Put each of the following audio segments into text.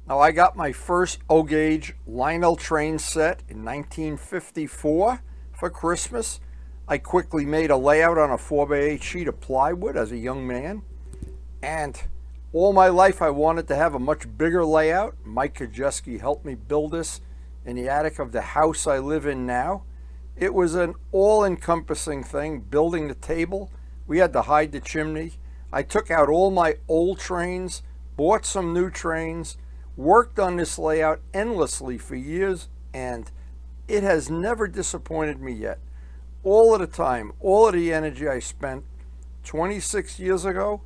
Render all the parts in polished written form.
Now, I got my first O-gauge Lionel train set in 1954 for Christmas. I quickly made a layout on a 4x8 sheet of plywood as a young man. And all my life I wanted to have a much bigger layout. Mike Kajeski helped me build this in the attic of the house I live in now. It was an all-encompassing thing, building the table. We had to hide the chimney. I took out all my old trains, bought some new trains, worked on this layout endlessly for years, and it has never disappointed me yet. All of the time, all of the energy I spent 26 years ago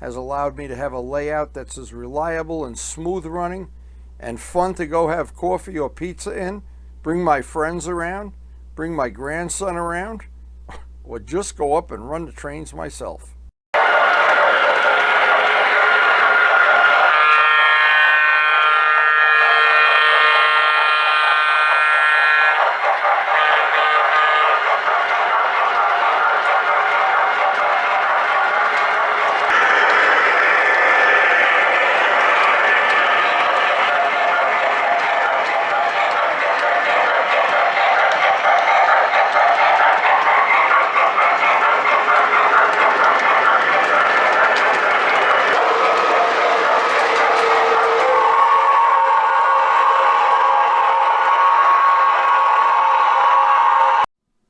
has allowed me to have a layout that's as reliable and smooth running and fun to go have coffee or pizza in, bring my friends around, bring my grandson around, or just go up and run the trains myself.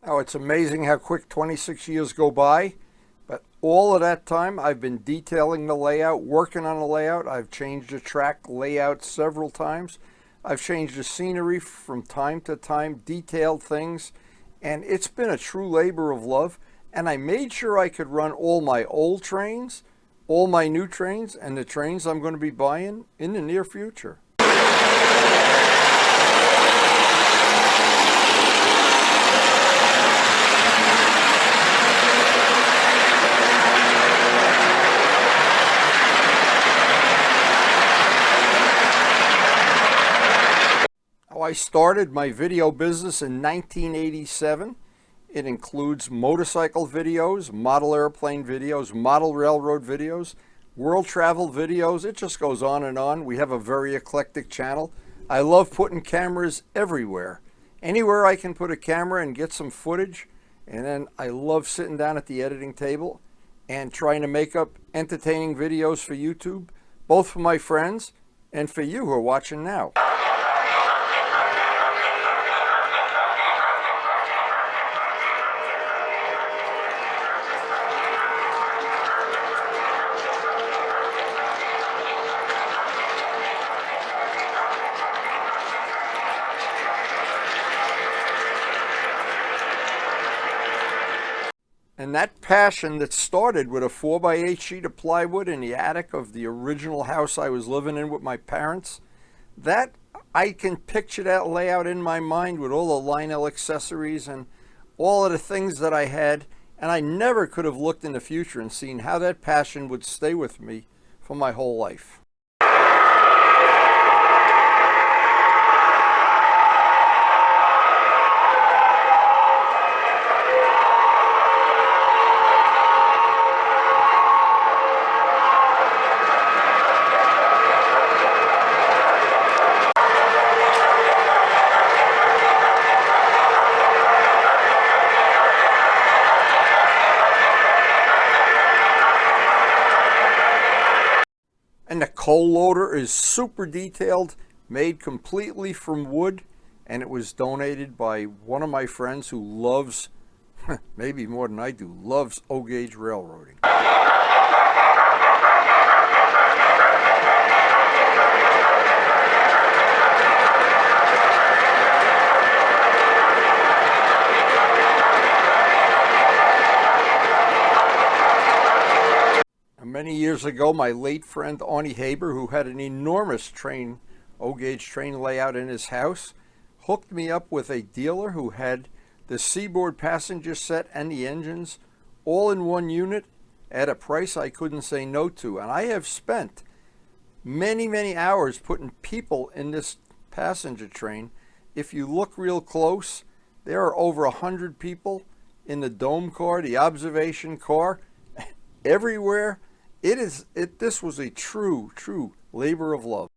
Oh, it's amazing how quick 26 years go by, but all of that time I've been detailing the layout, working on the layout. I've changed the track layout several times. I've changed the scenery from time to time, detailed things, and it's been a true labor of love. And I made sure I could run all my old trains, all my new trains, and the trains I'm going to be buying in the near future. I started my video business in 1987. It includes motorcycle videos, model airplane videos, model railroad videos, world travel videos. It just goes on and on. We have a very eclectic channel. I love putting cameras everywhere. Anywhere I can put a camera and get some footage. And then I love sitting down at the editing table and trying to make up entertaining videos for YouTube, both for my friends and for you who are watching now. And that passion that started with a 4x8 sheet of plywood in the attic of the original house I was living in with my parents, that I can picture that layout in my mind with all the Lionel accessories and all of the things that I had, and I never could have looked in the future and seen how that passion would stay with me for my whole life. And the coal loader is super detailed, made completely from wood, and it was donated by one of my friends who loves, maybe more than I do, loves O-gauge railroading. Many years ago, my late friend Arnie Haber, who had an enormous O-gauge train layout in his house, hooked me up with a dealer who had the Seaboard passenger set and the engines all in one unit at a price I couldn't say no to. And I have spent many, many hours putting people in this passenger train. If you look real close, there are over 100 people in the dome car, the observation car, everywhere. This was a true labor of love.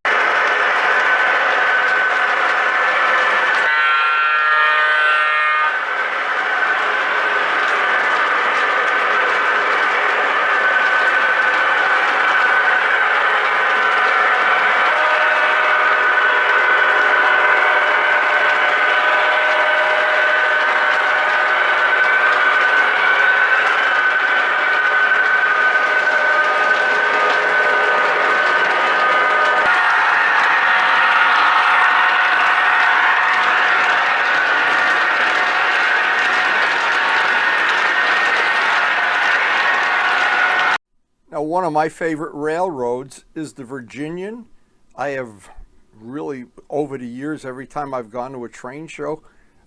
one of my favorite railroads is the Virginian. I have really, over the years, every time I've gone to a train show,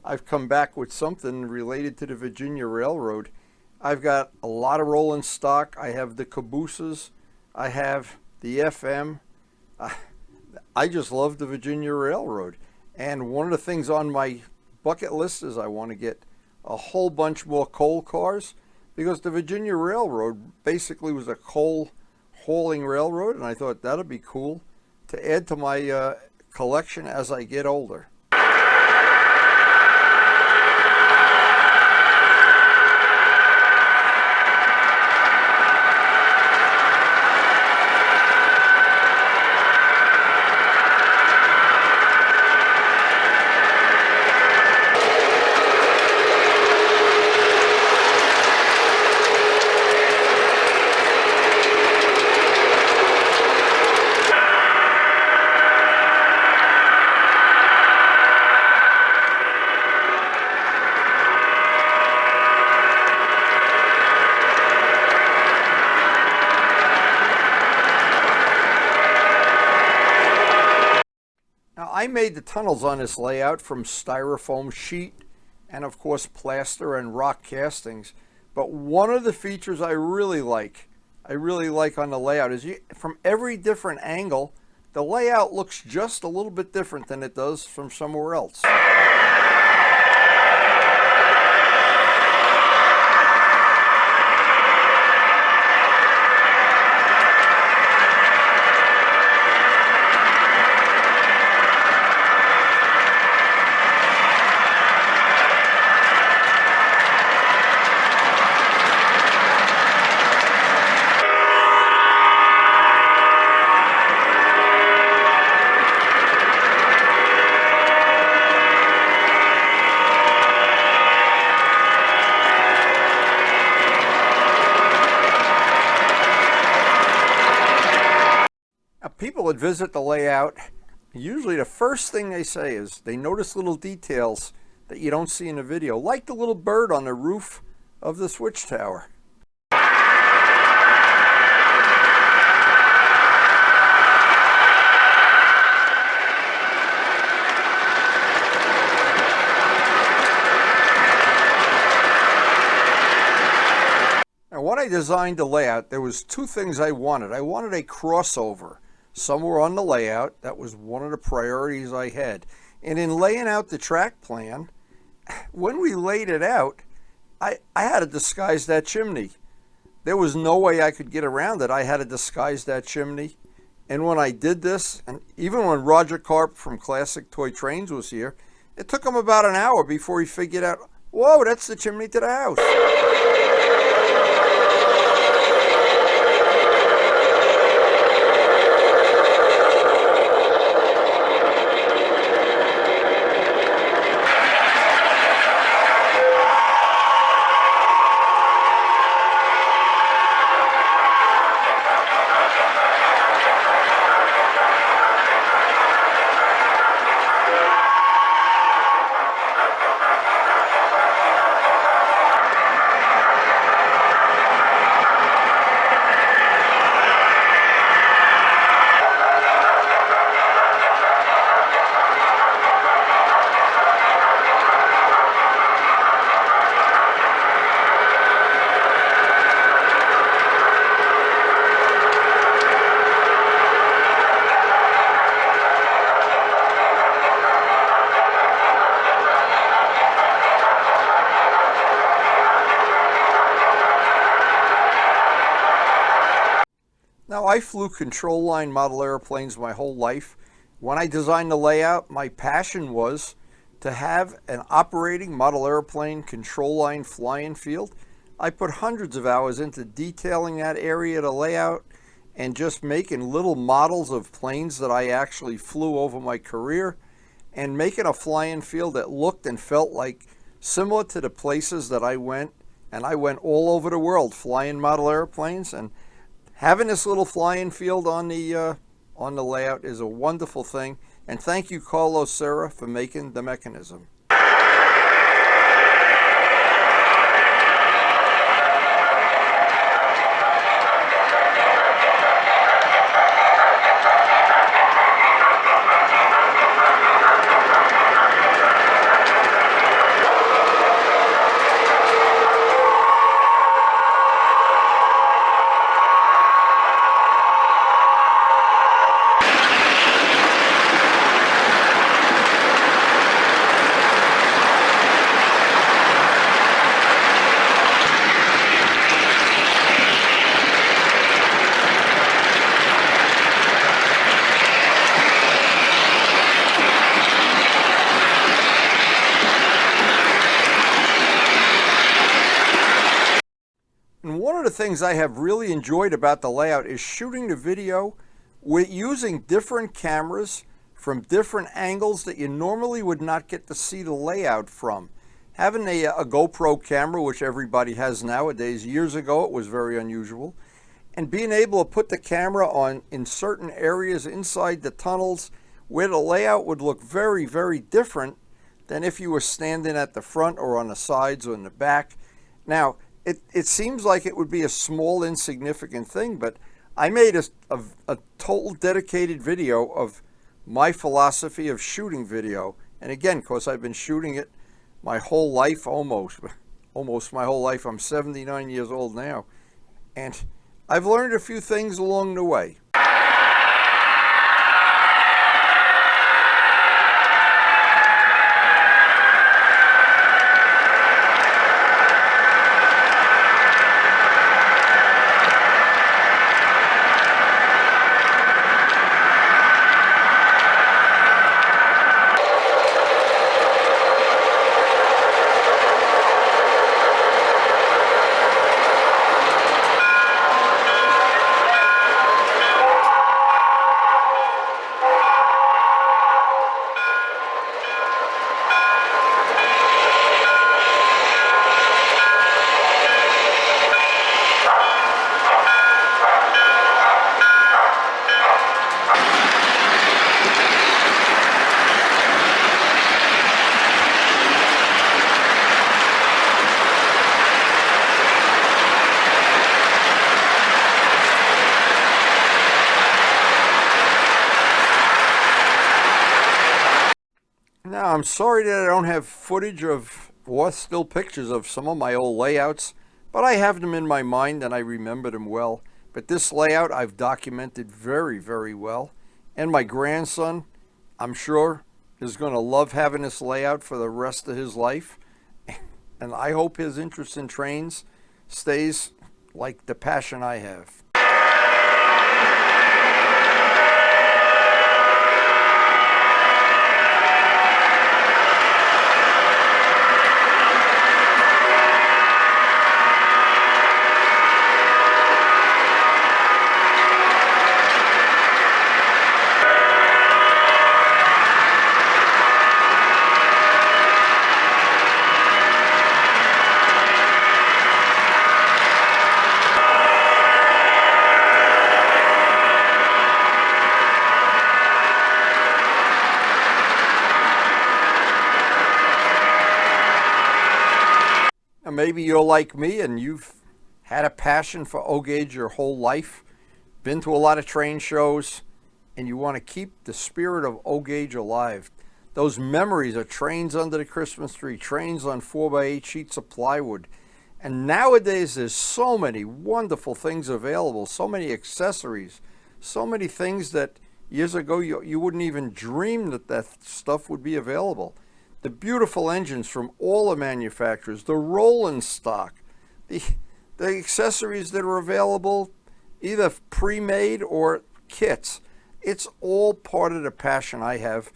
I've come back with something related to the Virginia Railroad. I've got a lot of rolling stock. I have the cabooses. I have the FM. I just love the Virginia Railroad. And one of the things on my bucket list is I want to get a whole bunch more coal cars, because the Virginia Railroad basically was a coal hauling railroad, and I thought that'd be cool to add to my collection as I get older. Now, I made the tunnels on this layout from styrofoam sheet and, of course, plaster and rock castings. But one of the features I really like on the layout is from every different angle, the layout looks just a little bit different than it does from somewhere else. People that visit the layout, usually the first thing they say is they notice little details that you don't see in the video, like the little bird on the roof of the switch tower. Now, when I designed the layout, there was two things I wanted. I wanted a crossover somewhere on the layout. That was one of the priorities I had. And in laying out the track plan, when we laid it out, I had to disguise that chimney. There was no way I could get around it. I had to disguise that chimney. And when I did this, and even when Roger Karp from Classic Toy Trains was here, it took him about an hour before he figured out, whoa, that's the chimney to the house. Now, I flew control line model airplanes my whole life. When I designed the layout, my passion was to have an operating model airplane control line flying field. I put hundreds of hours into detailing that area to layout and just making little models of planes that I actually flew over my career, and making a flying field that looked and felt like similar to the places that I went. And I went all over the world flying model airplanes, and having this little flying field on the layout is a wonderful thing. And thank you, Carlos Serra, for making the mechanism. things I have really enjoyed about the layout is shooting the video with using different cameras from different angles that you normally would not get to see the layout from. Having a GoPro camera, which everybody has nowadays, years ago it was very unusual, and being able to put the camera on in certain areas inside the tunnels where the layout would look very, very different than if you were standing at the front or on the sides or in the back. Now, it seems like it would be a small, insignificant thing, but I made a total dedicated video of my philosophy of shooting video. And again, because I've been shooting it my whole life, almost my whole life. I'm 79 years old now. And I've learned a few things along the way. Now, I'm sorry that I don't have footage of or still pictures of some of my old layouts, but I have them in my mind and I remember them well. But this layout I've documented very, very well. And my grandson, I'm sure, is going to love having this layout for the rest of his life. And I hope his interest in trains stays like the passion I have. Maybe you're like me and you've had a passion for O-Gauge your whole life, been to a lot of train shows, and you want to keep the spirit of O-Gauge alive. Those memories of trains under the Christmas tree, trains on 4x8 sheets of plywood. And nowadays there's so many wonderful things available, so many accessories, so many things that years ago you wouldn't even dream that stuff would be available. The beautiful engines from all the manufacturers, the rolling stock, the accessories that are available, either pre-made or kits. It's all part of the passion I have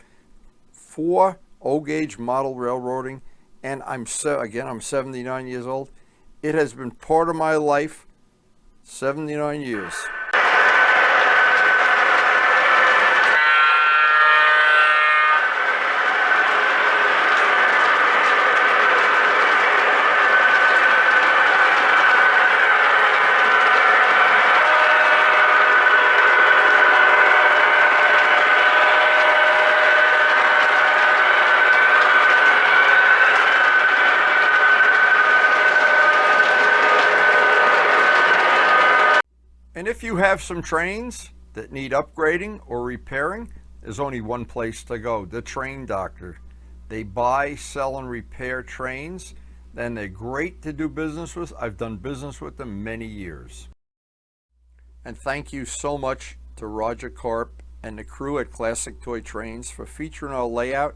for O-Gauge model railroading. And I'm 79 years old. It has been part of my life 79 years. And if you have some trains that need upgrading or repairing, there's only one place to go, the Train Doctor. They buy, sell, and repair trains, and they're great to do business with. I've done business with them many years. And thank you so much to Roger Karp and the crew at Classic Toy Trains for featuring our layout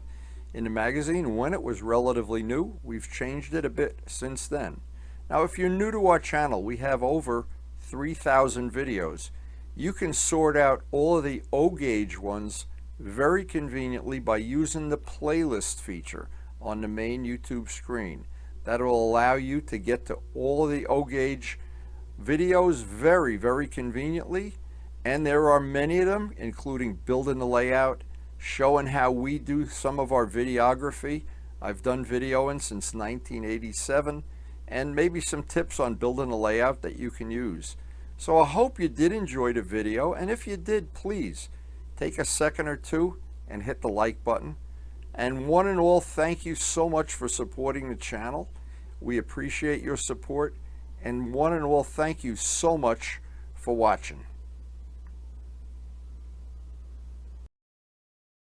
in the magazine when it was relatively new. We've changed it a bit since then. Now, if you're new to our channel, we have over 3,000 videos. You can sort out all of the O-Gauge ones very conveniently by using the playlist feature on the main YouTube screen. That will allow you to get to all of the O-Gauge videos very, very conveniently, and there are many of them, including building the layout, showing how we do some of our videography. I've done videoing since 1987, and maybe some tips on building a layout that you can use. So I hope you did enjoy the video, and if you did, please take a second or two and hit the like button. And one and all, thank you so much for supporting the channel. We appreciate your support, and one and all, thank you so much for watching.